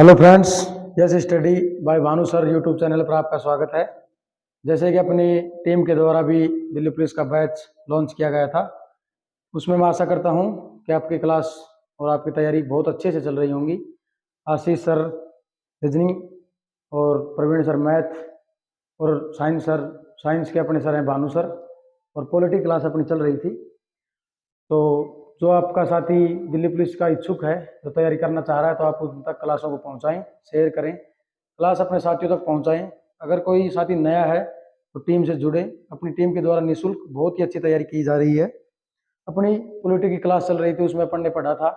Hello friends, yes study bye Bhanu sir YouTube channel पर आपका स्वागत है। जैसे कि अपनी टीम के द्वारा भी दिल्ली पुलिस का बैच लॉन्च किया गया था, उसमें मैं आशा करता हूं कि आपकी क्लास और आपकी तैयारी बहुत अच्छे से चल रही होंगी। आशीष सर रीजनिंग और प्रवीण सर मैथ और साइंस के अपने सर हैं भानु सर, और पॉलिटी क्लास अपनी चल रही थी। तो जो आपका साथी दिल्ली पुलिस का इच्छुक है, जो तैयारी करना चाह रहा है, तो आप उन तक क्लासों को पहुंचाएं, शेयर करें, क्लास अपने साथियों तक पहुंचाएं। अगर कोई साथी नया है तो टीम से जुड़े। अपनी टीम के द्वारा निःशुल्क बहुत ही अच्छी तैयारी की जा रही है। अपनी पॉलिटी की क्लास चल रही थी, उसमें अपन ने पढ़ा था।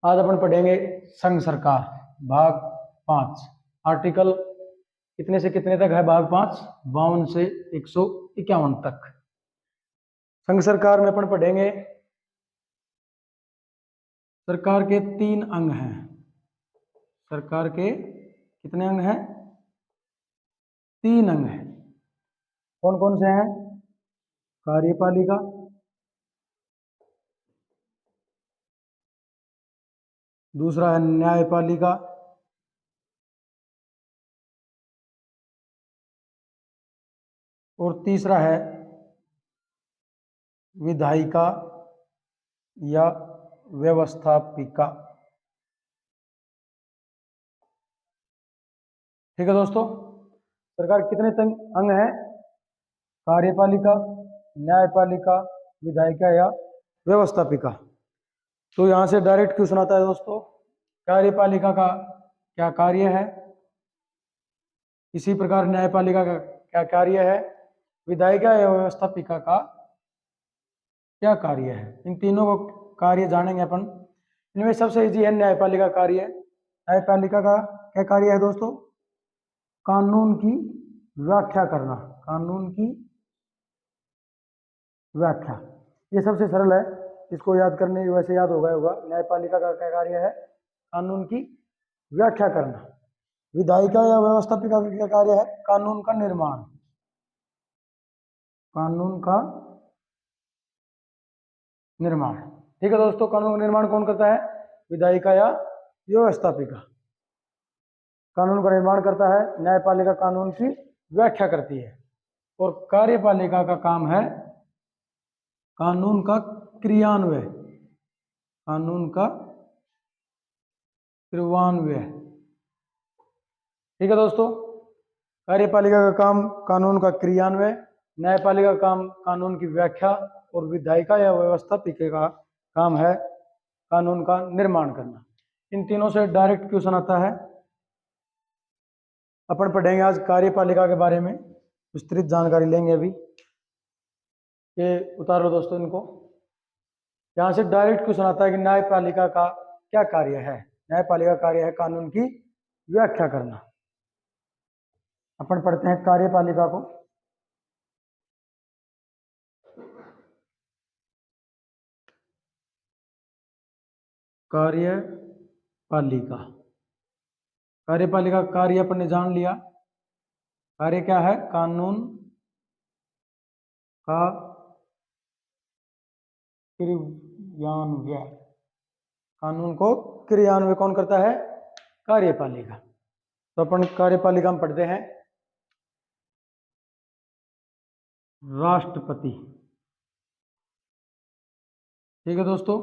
आज अपन पढ़ेंगे संघ सरकार भाग 5। आर्टिकल कितने से कितने तक है? भाग 5 52 से 151 तक। संघ सरकार में अपन पढ़ेंगे, सरकार के 3 अंग हैं। सरकार के कितने अंग हैं? 3 अंग हैं। कौन कौन से हैं? कार्यपालिका, दूसरा है न्यायपालिका, और तीसरा है विधायिका या व्यवस्थापिका। ठीक है दोस्तों, सरकार कितने अंग हैं? कार्यपालिका, न्यायपालिका, विधायिका या व्यवस्थापिका। तो यहां से डायरेक्ट क्वेश्चन आता है दोस्तों, कार्यपालिका का क्या कार्य है? इसी प्रकार न्यायपालिका का क्या कार्य है? विधायिका या व्यवस्थापिका का क्या कार्य है? इन तीनों को कार्य जानेंगे अपन। इनमें सबसे इजी है न्यायपालिका कार्य। न्यायपालिका का क्या कार्य है दोस्तों? कानून की व्याख्या करना। कानून की व्याख्या, ये सबसे सरल है, इसको याद करने वैसे याद होगा। न्यायपालिका का क्या कार्य है? कानून की व्याख्या करना। विधायिका या व्यवस्थापिका का क्या कार्य है? कानून का निर्माण। कानून का निर्माण। ठीक है दोस्तों, कानून का निर्माण कौन करता है? विधायिका या व्यवस्थापिका कानून का निर्माण करता है। न्यायपालिका कानून की व्याख्या करती है। और कार्यपालिका का काम है कानून का क्रियान्वय। कानून का क्रियान्वय। ठीक है दोस्तों, कार्यपालिका का काम कानून का क्रियान्वय, न्यायपालिका का काम कानून की व्याख्या, और विधायिका या व्यवस्थापिका का काम है कानून का निर्माण करना। इन तीनों से डायरेक्ट क्वेश्चन आता है। अपन पढ़ेंगे आज कार्यपालिका के बारे में, विस्तृत जानकारी लेंगे अभी। ये उतार लो दोस्तों इनको। यहां से डायरेक्ट क्वेश्चन आता है कि न्यायपालिका का क्या कार्य है? न्यायपालिका का कार्य है कानून की व्याख्या करना। अपन पढ़ते हैं कार्यपालिका को। कार्यपालिका, कार्यपालिका कार्य अपन ने जान लिया। कार्य क्या है? कानून का क्रियान्वय। कानून को क्रियान्वय कौन करता है? कार्यपालिका। तो अपन कार्यपालिका में पढ़ते हैं राष्ट्रपति। ठीक है दोस्तों,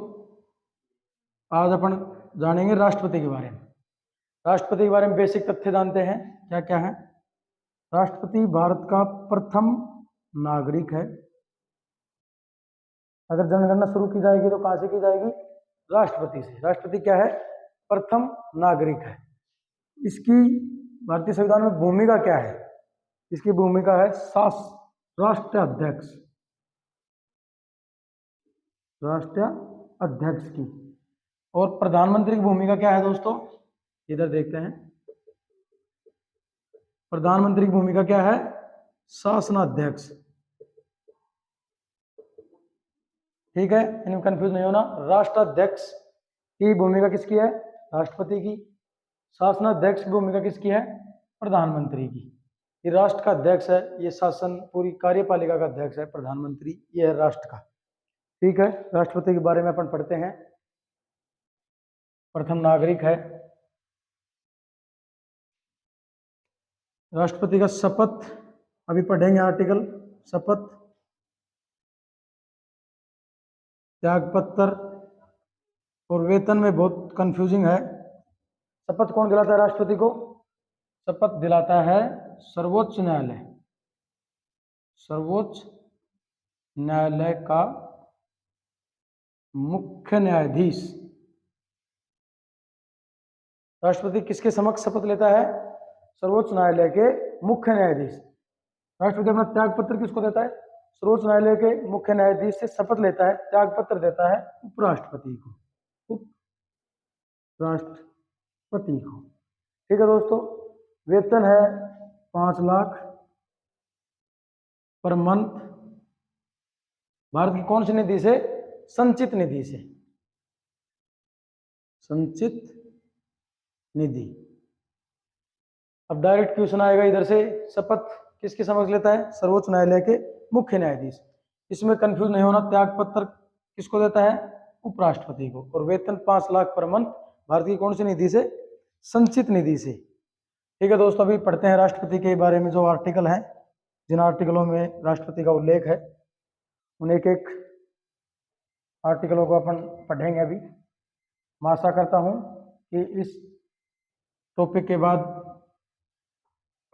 आज अपन जानेंगे राष्ट्रपति के बारे में। राष्ट्रपति के बारे में बेसिक तथ्य जानते हैं, क्या क्या है? राष्ट्रपति भारत का प्रथम नागरिक है। अगर जनगणना शुरू की जाएगी तो कहां से की जाएगी? राष्ट्रपति से। राष्ट्रपति क्या है? प्रथम नागरिक है। इसकी भारतीय संविधान में भूमिका क्या है? इसकी भूमिका है राष्ट्राध्यक्ष। राष्ट्राध्यक्ष की। और प्रधानमंत्री की भूमिका क्या है दोस्तों? इधर देखते हैं। प्रधानमंत्री की भूमिका क्या है? शासनाध्यक्ष। ठीक है, इनमें कंफ्यूज नहीं होना। राष्ट्राध्यक्ष की भूमिका किसकी है? राष्ट्रपति की। शासनाध्यक्ष की भूमिका किसकी है? प्रधानमंत्री की। ये राष्ट्र का अध्यक्ष है, ये शासन पूरी कार्यपालिका का अध्यक्ष है प्रधानमंत्री, ये है राष्ट्र का। ठीक है, राष्ट्रपति के बारे में अपन पढ़ते हैं। प्रथम नागरिक है, राष्ट्रपति का शपथ अभी पढ़ेंगे आर्टिकल। शपथ, त्यागपत्र और वेतन में बहुत कंफ्यूजिंग है। शपथ कौन दिलाता है राष्ट्रपति को? शपथ दिलाता है सर्वोच्च न्यायालय। सर्वोच्च न्यायालय का मुख्य न्यायाधीश। राष्ट्रपति किसके समक्ष शपथ लेता है? सर्वोच्च न्यायालय के मुख्य न्यायाधीश। राष्ट्रपति अपना त्यागपत्र किसको देता है? सर्वोच्च न्यायालय के मुख्य न्यायाधीश से शपथ लेता है, त्यागपत्र देता है उपराष्ट्रपति को। उपराष्ट्रपति को। ठीक है दोस्तों, वेतन है 5 लाख पर मंथ। भारत की कौन सी निधि से? संचित निधि से। संचित निधि। अब डायरेक्ट क्वेश्चन आएगा इधर से, शपथ किसके समक्ष लेता है? सर्वोच्च न्यायालय के मुख्य न्यायाधीश। इसमें कंफ्यूज नहीं होना, त्यागपत्र किसको देता है? उपराष्ट्रपति को। और वेतन 5 लाख पर मंथ भारत की कौन सी निधि से? संचित निधि से। ठीक है दोस्तों, अभी पढ़ते हैं राष्ट्रपति के बारे में जो आर्टिकल हैं, जिन आर्टिकलों में राष्ट्रपति का उल्लेख है, उन एक एक आर्टिकलों को अपन पढ़ेंगे अभी। मैं आशा करता हूं कि इस टॉपिक के बाद,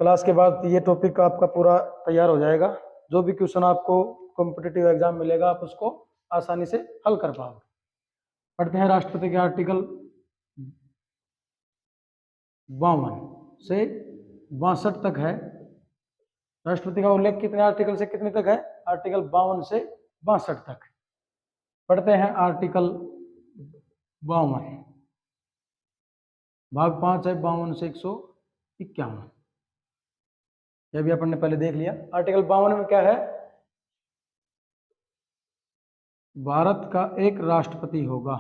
क्लास के बाद, ये टॉपिक आपका पूरा तैयार हो जाएगा। जो भी क्वेश्चन आपको कॉम्पिटिटिव एग्जाम मिलेगा, आप उसको आसानी से हल कर पाओगे। पढ़ते हैं राष्ट्रपति के आर्टिकल 52 से 62 तक है। राष्ट्रपति का उल्लेख कितने आर्टिकल से कितने तक है? आर्टिकल 52 से 62 तक। पढ़ते हैं आर्टिकल 52, भाग 5 है 52 से 151। यह भी अपन ने पहले देख लिया। आर्टिकल 52 में क्या है? भारत का एक राष्ट्रपति होगा।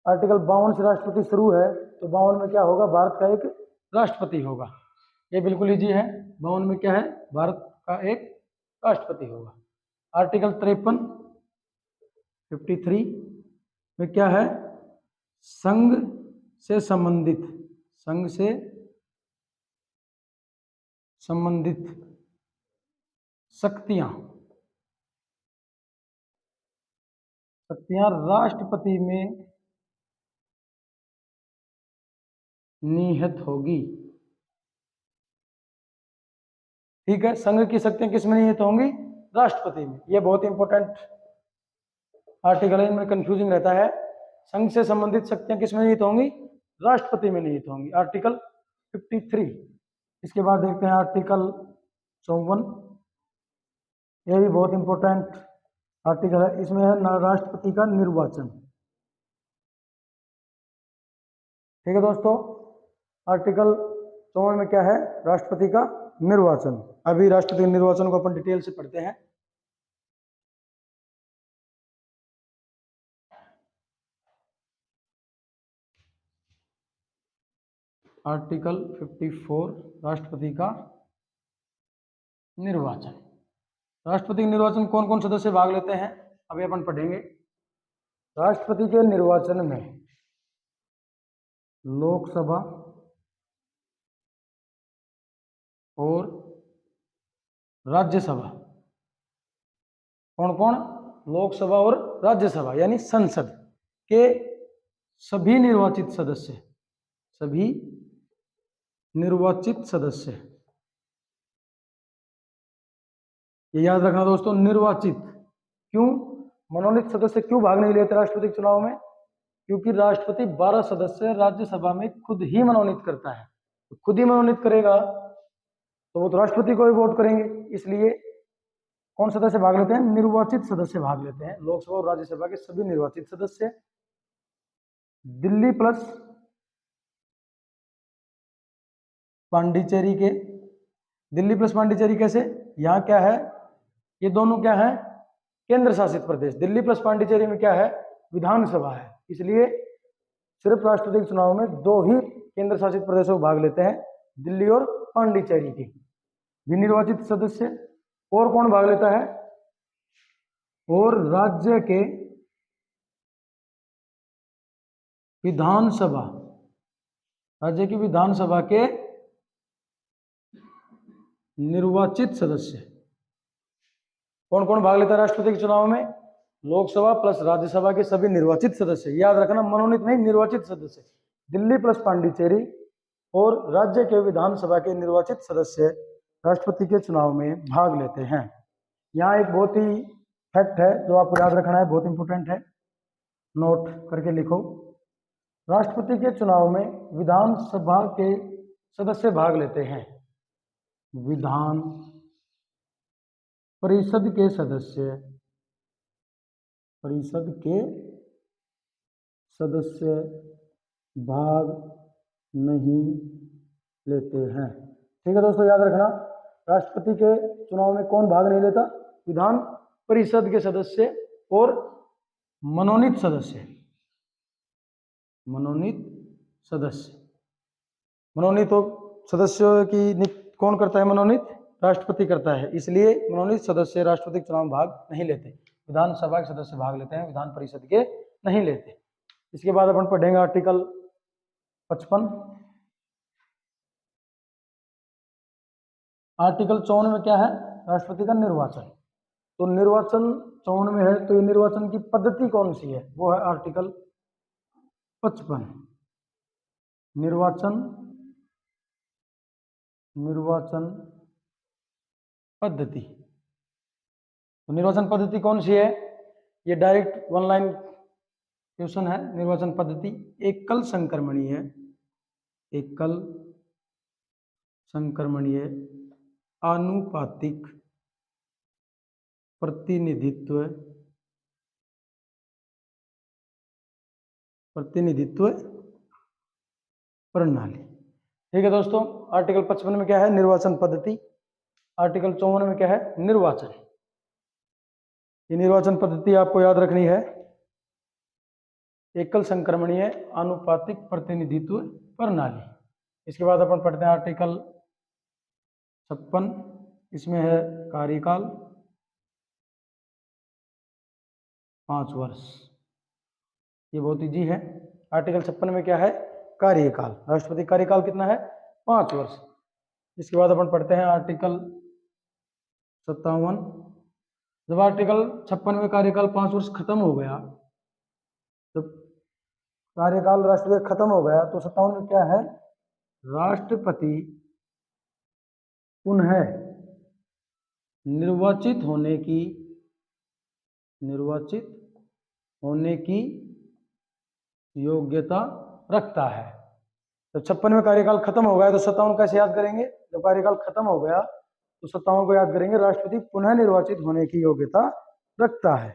आर्टिकल 52 से राष्ट्रपति शुरू है, तो 52 में क्या होगा? भारत का एक राष्ट्रपति होगा। ये बिल्कुल इजी है। 52 में क्या है? भारत का एक राष्ट्रपति होगा। आर्टिकल 53 53 में क्या है? संघ से संबंधित, संघ से संबंधित शक्तियां राष्ट्रपति में निहित होगी। ठीक है, संघ की शक्तियां किस में निहित होंगी? राष्ट्रपति में। यह बहुत इंपॉर्टेंट आर्टिकल है, इनमें कंफ्यूजिंग रहता है। संघ से संबंधित शक्तियां किस में निहित होंगी? राष्ट्रपति में निहित होंगी। आर्टिकल 53। इसके बाद देखते हैं आर्टिकल 54। यह भी बहुत इंपॉर्टेंट आर्टिकल है। इसमें है राष्ट्रपति का निर्वाचन। ठीक है दोस्तों, आर्टिकल 54 में क्या है? राष्ट्रपति का निर्वाचन। अभी राष्ट्रपति के निर्वाचन को अपन डिटेल से पढ़ते हैं। आर्टिकल 54, राष्ट्रपति का निर्वाचन। राष्ट्रपति के निर्वाचन कौन कौन सदस्य भाग लेते हैं, अभी अपन पढ़ेंगे। राष्ट्रपति के निर्वाचन में लोकसभा और राज्यसभा। कौन कौन? लोकसभा और राज्यसभा, यानी संसद के सभी निर्वाचित सदस्य, सभी निर्वाचित सदस्य। ये याद रखना दोस्तों, निर्वाचित। क्यों? मनोनीत सदस्य क्यों भाग नहीं लेते राष्ट्रपति के चुनाव में? क्योंकि राष्ट्रपति 12 सदस्य राज्यसभा में खुद ही मनोनीत करता है। तो खुद ही मनोनीत करेगा तो वो तो राष्ट्रपति को ही वोट करेंगे। इसलिए कौन सदस्य भाग लेते हैं? निर्वाचित सदस्य भाग लेते हैं। लोकसभा और राज्यसभा के सभी निर्वाचित सदस्य। दिल्ली प्लस पांडिचेरी के, दिल्ली प्लस पांडिचेरी कैसे? यहाँ क्या है? ये दोनों क्या है? केंद्र शासित प्रदेश। दिल्ली प्लस पांडिचेरी में क्या है? विधानसभा है। इसलिए सिर्फ राष्ट्रपति के चुनाव में 2 ही केंद्र शासित प्रदेशों को भाग लेते हैं, दिल्ली और पांडिचेरी के भी निर्वाचित सदस्य। और कौन भाग लेता है? और राज्य के विधानसभा राज्य की विधानसभा के निर्वाचित सदस्य। कौन कौन भाग लेता है राष्ट्रपति के चुनाव में? लोकसभा प्लस राज्यसभा के सभी निर्वाचित सदस्य। याद रखना, मनोनीत नहीं, निर्वाचित सदस्य। दिल्ली प्लस पांडिचेरी और राज्य के विधानसभा के निर्वाचित सदस्य राष्ट्रपति के चुनाव में भाग लेते हैं। यहाँ एक बहुत ही फैक्ट है जो आपको याद रखना है, बहुत इंपॉर्टेंट है, नोट करके लिखो। राष्ट्रपति के चुनाव में विधानसभा के सदस्य भाग लेते हैं। विधान परिषद के सदस्य भाग नहीं लेते हैं। ठीक है दोस्तों, याद रखना, राष्ट्रपति के चुनाव में कौन भाग नहीं लेता? विधान परिषद के सदस्य और मनोनीत सदस्य। मनोनीत सदस्यों की कौन करता है? मनोनीत राष्ट्रपति करता है। इसलिए मनोनीत सदस्य राष्ट्रपति के चुनाव में भाग नहीं लेते। विधानसभा के सदस्य भाग लेते हैं, विधान परिषद के नहीं लेते। इसके बाद अपन पढ़ेंगे आर्टिकल 55। आर्टिकल 54 में क्या है? राष्ट्रपति का निर्वाचन। तो निर्वाचन 54 में है, तो ये निर्वाचन की पद्धति कौन सी है? वो है आर्टिकल 55। निर्वाचन पद्धति। तो निर्वाचन पद्धति कौन सी है? ये डायरेक्ट वन लाइन क्वेश्चन है। निर्वाचन पद्धति एकल संक्रमणीय आनुपातिक प्रतिनिधित्व प्रणाली। ठीक है दोस्तों, आर्टिकल 55 में क्या है? निर्वाचन पद्धति। आर्टिकल 54 में क्या है? निर्वाचन। ये निर्वाचन पद्धति आपको याद रखनी है। एकल संक्रमणीय आनुपातिक प्रतिनिधित्व प्रणाली। इसके बाद अपन पढ़ते हैं आर्टिकल 56। इसमें है कार्यकाल 5 वर्ष। ये बहुत इजी है। आर्टिकल 56 में क्या है? कार्यकाल। राष्ट्रपति कार्यकाल कितना है? 5 वर्ष। इसके बाद अपन पढ़ते हैं आर्टिकल 57। जब आर्टिकल 56 में कार्यकाल 5 वर्ष खत्म हो गया, जब कार्यकाल राष्ट्रपति खत्म हो गया, तो 57 में क्या है? राष्ट्रपति पुनः निर्वाचित होने की योग्यता रखता है। तो 56 में कार्यकाल खत्म हो गया, तो 57 कैसे याद करेंगे? जब कार्यकाल खत्म हो गया तो 57 को याद करेंगे, राष्ट्रपति पुनः निर्वाचित होने की योग्यता रखता है।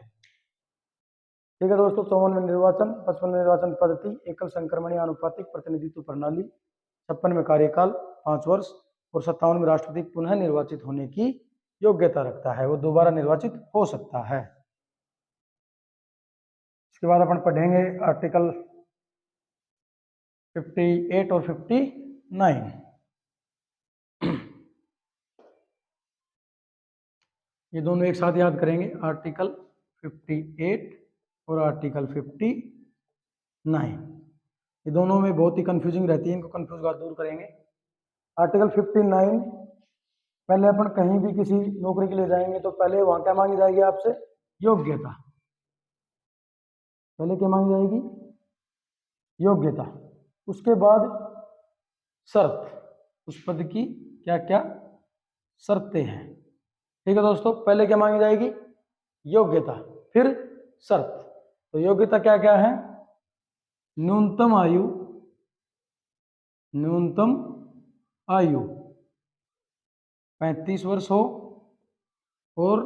ठीक है दोस्तों, 54 में निर्वाचन, 55 में निर्वाचन पद्धति, एकल संक्रमणीय आनुपातिक प्रतिनिधित्व प्रणाली, 56 में कार्यकाल 5 वर्ष और 57 में राष्ट्रपति पुनः निर्वाचित होने की योग्यता रखता है। वो दोबारा निर्वाचित हो सकता है। इसके बाद अपन पढ़ेंगे आर्टिकल 58 और 59। ये दोनों एक साथ याद करेंगे, आर्टिकल 58 और आर्टिकल 59। ये दोनों में बहुत ही कंफ्यूजिंग रहती है, इनको कंफ्यूज दूर करेंगे। आर्टिकल 59, पहले अपन कहीं भी किसी नौकरी के लिए जाएंगे तो पहले वहां क्या मांगी जाएगी? आपसे योग्यता। पहले क्या मांगी जाएगी? योग्यता। उसके बाद शर्त, उस पद की क्या क्या शर्तें हैं। ठीक है दोस्तों, पहले क्या मांगी जाएगी? योग्यता, फिर शर्त। तो योग्यता क्या क्या है? न्यूनतम आयु 35 वर्ष हो और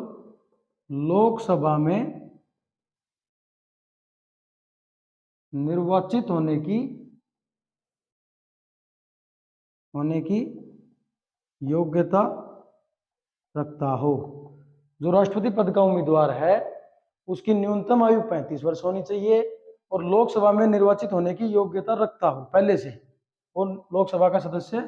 लोकसभा में निर्वाचित होने की योग्यता रखता हो। जो राष्ट्रपति पद का उम्मीदवार है उसकी न्यूनतम आयु 35 वर्ष होनी चाहिए और लोकसभा में निर्वाचित होने की योग्यता रखता हो पहले से, और लोकसभा का सदस्य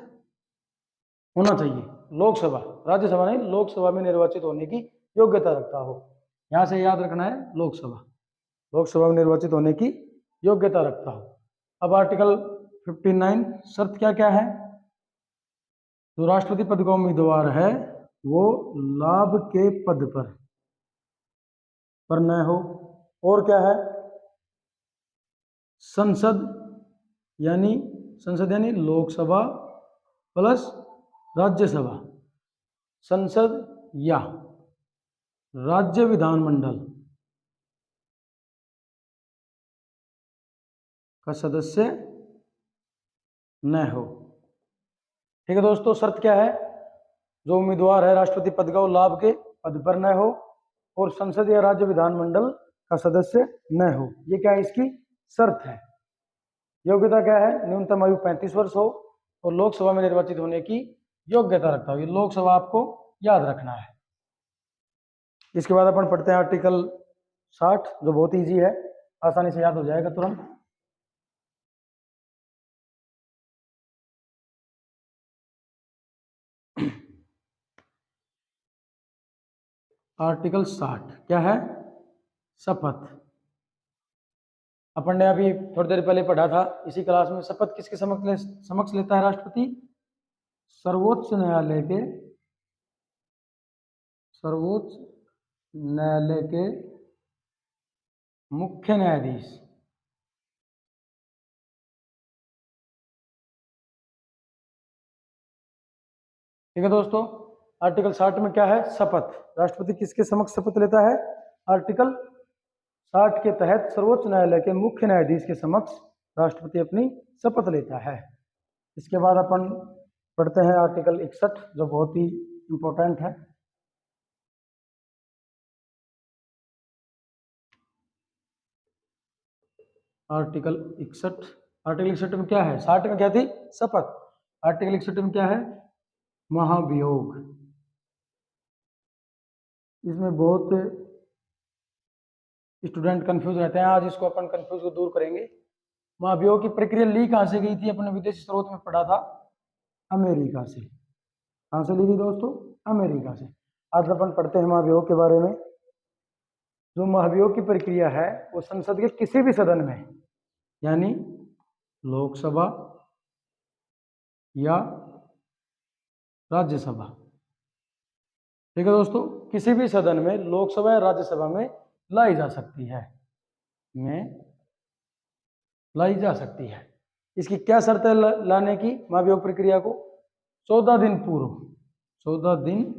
होना चाहिए। लोकसभा, राज्यसभा नहीं, लोकसभा में निर्वाचित होने की योग्यता रखता हो। यहां से याद रखना है, लोकसभा में निर्वाचित होने की योग्यता रखता हो। अब आर्टिकल 59 शर्त क्या क्या है? जो राष्ट्रपति पद का उम्मीदवार है वो लाभ के पद पर न हो। और क्या है? संसद यानी लोकसभा प्लस राज्यसभा, संसद या राज्य विधानमंडल का सदस्य न हो। ठीक है दोस्तों, शर्त क्या है? जो उम्मीदवार है राष्ट्रपति पद का वो लाभ के पद पर न हो और संसद या राज्य विधानमंडल का सदस्य न हो। ये क्या है? इसकी शर्त है। योग्यता क्या है? न्यूनतम आयु 35 वर्ष हो और लोकसभा में निर्वाचित होने की योग्यता रखता हो। ये लोकसभा आपको याद रखना है। इसके बाद अपन पढ़ते हैं आर्टिकल 60, जो बहुत इजी है, आसानी से याद हो जाएगा तुरंत। आर्टिकल 60 क्या है? शपथ। अपन ने अभी थोड़ी देर पहले पढ़ा था इसी क्लास में, शपथ किसके समक्ष लेता है राष्ट्रपति? सर्वोच्च न्यायालय के मुख्य न्यायाधीश। ठीक है दोस्तों, आर्टिकल 60 में क्या है? शपथ। राष्ट्रपति किसके समक्ष शपथ लेता है? आर्टिकल 60 के तहत सर्वोच्च न्यायालय के मुख्य न्यायाधीश के समक्ष राष्ट्रपति अपनी शपथ लेता है। इसके बाद अपन पढ़ते हैं आर्टिकल 61, जो बहुत ही इंपॉर्टेंट है। आर्टिकल 61, आर्टिकल 61 में क्या है? 60 में क्या थी? शपथ। आर्टिकल 61 में क्या है? महाभियोग। इसमें बहुत स्टूडेंट कंफ्यूज रहते हैं, आज इसको अपन कंफ्यूज को दूर करेंगे। महाभियोग की प्रक्रिया ली कहाँ से गई थी? अपने विदेशी स्रोत में पढ़ा था, अमेरिका से। कहाँ से ली थी दोस्तों? अमेरिका से। आज अपन पढ़ते हैं महाभियोग के बारे में। जो महाभियोग की प्रक्रिया है वो संसद के किसी भी सदन में, यानी लोकसभा या राज्यसभा, ठीक है दोस्तों, किसी भी सदन में, लोकसभा या राज्यसभा में लाई जा सकती है, इसकी क्या शर्त है लाने की महाभियोग प्रक्रिया को? 14 दिन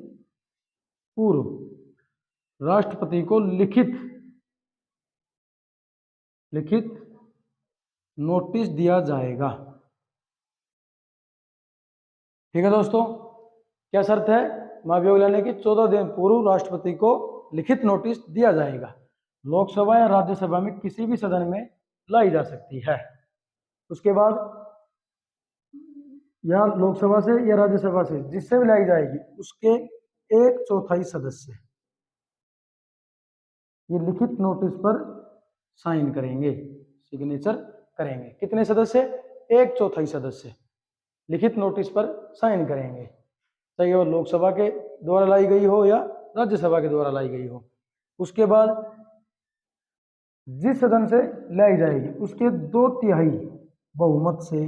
पूर्व राष्ट्रपति को लिखित नोटिस दिया जाएगा। ठीक है दोस्तों, क्या शर्त है महाभियोग लाने की? 14 दिन पूर्व राष्ट्रपति को लिखित नोटिस दिया जाएगा। लोकसभा या राज्यसभा में किसी भी सदन में लाई जा सकती है। उसके बाद या लोकसभा से या राज्यसभा से जिससे भी लाई जाएगी उसके 1/4 सदस्य ये लिखित नोटिस पर साइन करेंगे, सिग्नेचर करेंगे। कितने सदस्य? 1/4 सदस्य लिखित नोटिस पर साइन करेंगे, चाहे वो लोकसभा के द्वारा लाई गई हो या राज्यसभा के द्वारा लाई गई हो। उसके बाद जिस सदन से लाई जाएगी उसके 2/3 बहुमत से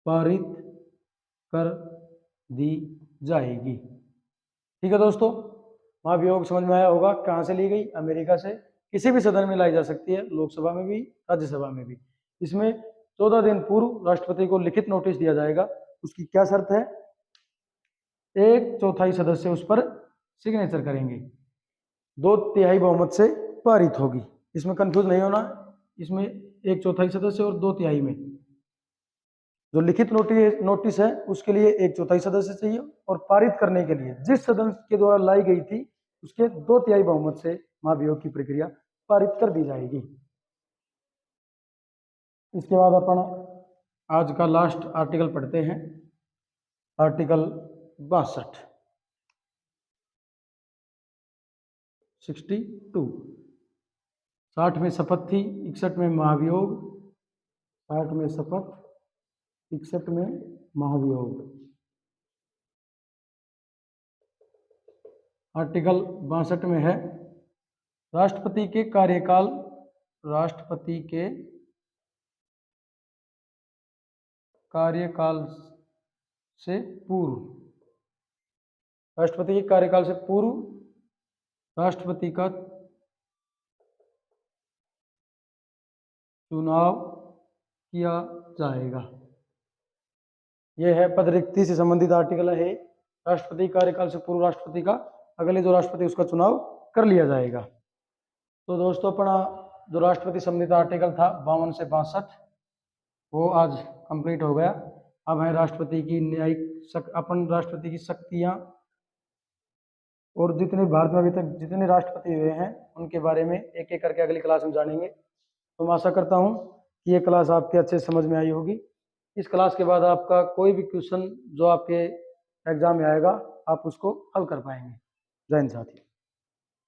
पारित कर दी जाएगी। ठीक है दोस्तों, महाभियोग समझ में आया होगा। कहाँ से ली गई? अमेरिका से। किसी भी सदन में लाई जा सकती है, लोकसभा में भी, राज्यसभा में भी। इसमें 14 दिन पूर्व राष्ट्रपति को लिखित नोटिस दिया जाएगा। उसकी क्या शर्त है? 1/4 सदस्य उस पर सिग्नेचर करेंगे, 2/3 बहुमत से पारित होगी। इसमें कंफ्यूज नहीं होना, इसमें 1/4 सदस्य और 2/3 में जो लिखित नोटिस है उसके लिए 1/4 सदस्य चाहिए, और पारित करने के लिए जिस सदन के द्वारा लाई गई थी उसके 2/3 बहुमत से महाभियोग की प्रक्रिया पारित कर दी जाएगी। इसके बाद अपन आज का लास्ट आर्टिकल पढ़ते हैं, आर्टिकल 62, 62। 60 में शपथ थी, 61 में महाभियोग। 60 में शपथ, 61 में महाभियोग। आर्टिकल 62 में है राष्ट्रपति के कार्यकाल राष्ट्रपति के कार्यकाल से पूर्व, राष्ट्रपति के कार्यकाल से पूर्व राष्ट्रपति का चुनाव किया जाएगा। यह है पद रिक्ति से संबंधित आर्टिकल है। राष्ट्रपति कार्यकाल से पूर्व राष्ट्रपति का अगले जो राष्ट्रपति उसका चुनाव कर लिया जाएगा। तो दोस्तों अपना जो राष्ट्रपति संबंधित आर्टिकल था 52 से 62 वो आज कंप्लीट हो गया। अब है राष्ट्रपति की न्यायिक अपन राष्ट्रपति की शक्तियां और जितने भारत में अभी तक जितने राष्ट्रपति हुए हैं उनके बारे में एक एक करके अगली क्लास में जानेंगे। तो मैं आशा करता हूं कि ये क्लास आपके अच्छे समझ में आई होगी। इस क्लास के बाद आपका कोई भी क्वेश्चन जो आपके एग्जाम में आएगा आप उसको हल कर पाएंगे। जय हिंद साथियों।